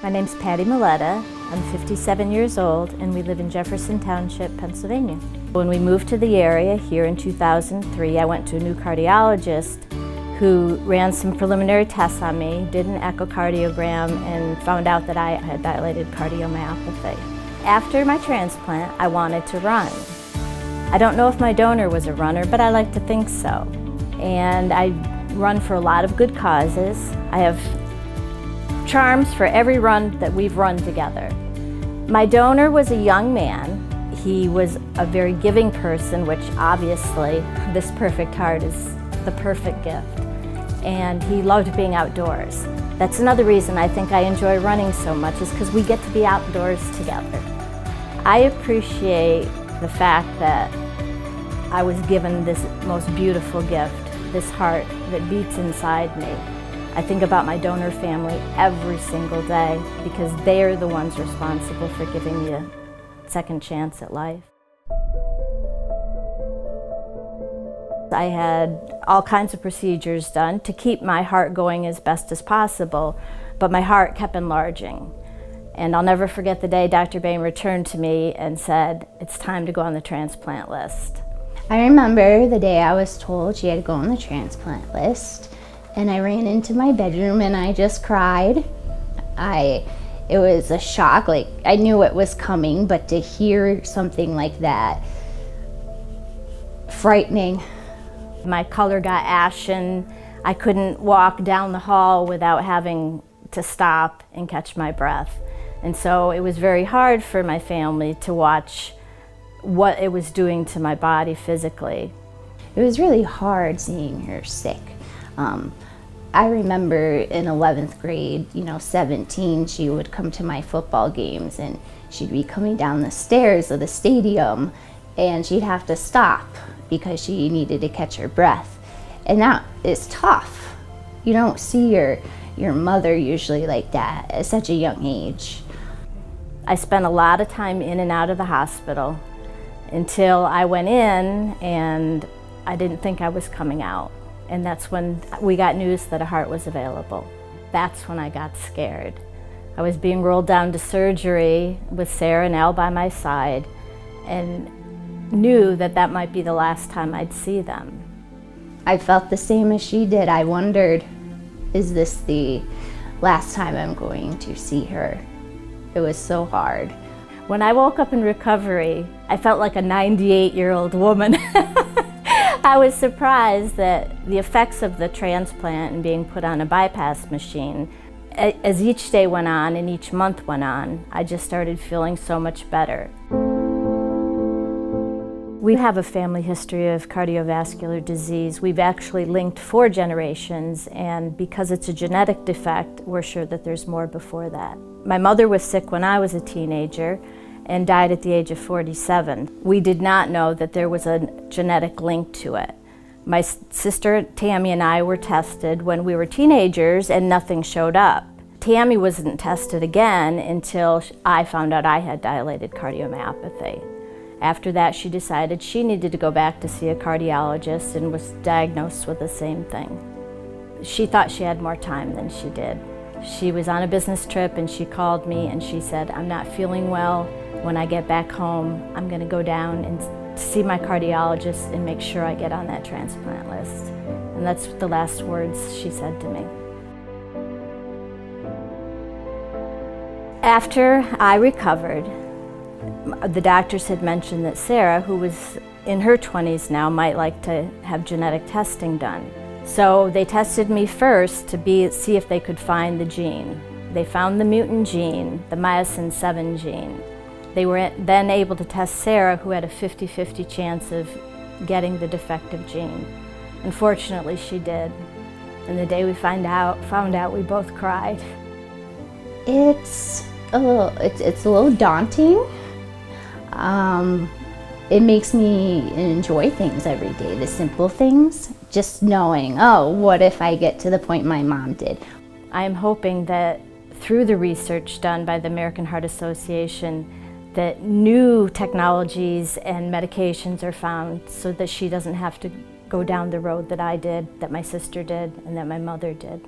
My name's Patti Miletta. I'm 57 years old and we live in Jefferson Township, Pennsylvania. When we moved to the area here in 2003, I went to a new cardiologist who ran some preliminary tests on me, did an echocardiogram, and found out that I had dilated cardiomyopathy. After my transplant, I wanted to run. I don't know if my donor was a runner, but I like to think so. And I run for a lot of good causes. I have charms for every run that we've run together. My donor was a young man. He was a very giving person, which obviously this perfect heart is the perfect gift. And he loved being outdoors. That's another reason I think I enjoy running so much, is because we get to be outdoors together. I appreciate the fact that I was given this most beautiful gift, this heart that beats inside me. I think about my donor family every single day because they are the ones responsible for giving me a second chance at life. I had all kinds of procedures done to keep my heart going as best as possible, but my heart kept enlarging. And I'll never forget the day Dr. Bain returned to me and said, "It's time to go on the transplant list." I remember the day I was told she had to go on the transplant list, and I ran into my bedroom and I just cried. It was a shock, like I knew it was coming, but to hear something like that, frightening. My color got ashen. I couldn't walk down the hall without having to stop and catch my breath. And so it was very hard for my family to watch what it was doing to my body physically. It was really hard seeing her sick. I remember in 11th grade, 17, she would come to my football games and she'd be coming down the stairs of the stadium and she'd have to stop because she needed to catch her breath. And that is tough. You don't see your mother usually like that at such a young age. I spent a lot of time in and out of the hospital until I went in and I didn't think I was coming out. And that's when we got news that a heart was available. That's when I got scared. I was being rolled down to surgery with Sarah and Al by my side and knew that that might be the last time I'd see them. I felt the same as she did. I wondered, is this the last time I'm going to see her? It was so hard. When I woke up in recovery, I felt like a 98-year-old woman. I was surprised that the effects of the transplant and being put on a bypass machine, as each day went on and each month went on, I just started feeling so much better. We have a family history of cardiovascular disease. We've actually linked 4 generations, and because it's a genetic defect, we're sure that there's more before that. My mother was sick when I was a teenager and died at the age of 47. We did not know that there was a genetic link to it. My sister Tammy and I were tested when we were teenagers and nothing showed up. Tammy wasn't tested again until I found out I had dilated cardiomyopathy. After that, she decided she needed to go back to see a cardiologist and was diagnosed with the same thing. She thought she had more time than she did. She was on a business trip and she called me and she said, "I'm not feeling well. When I get back home, I'm going to go down and see my cardiologist and make sure I get on that transplant list." And that's the last words she said to me. After I recovered, the doctors had mentioned that Sarah, who was in her 20s now, might like to have genetic testing done. So they tested me first to see if they could find the gene. They found the mutant gene, the myosin 7 gene. They were then able to test Sarah, who had a 50-50 chance of getting the defective gene. Unfortunately, she did. And the day we found out, we both cried. It's a little daunting. It makes me enjoy things every day, the simple things. Just knowing, oh, what if I get to the point my mom did? I'm hoping that through the research done by the American Heart Association, that new technologies and medications are found so that she doesn't have to go down the road that I did, that my sister did, and that my mother did.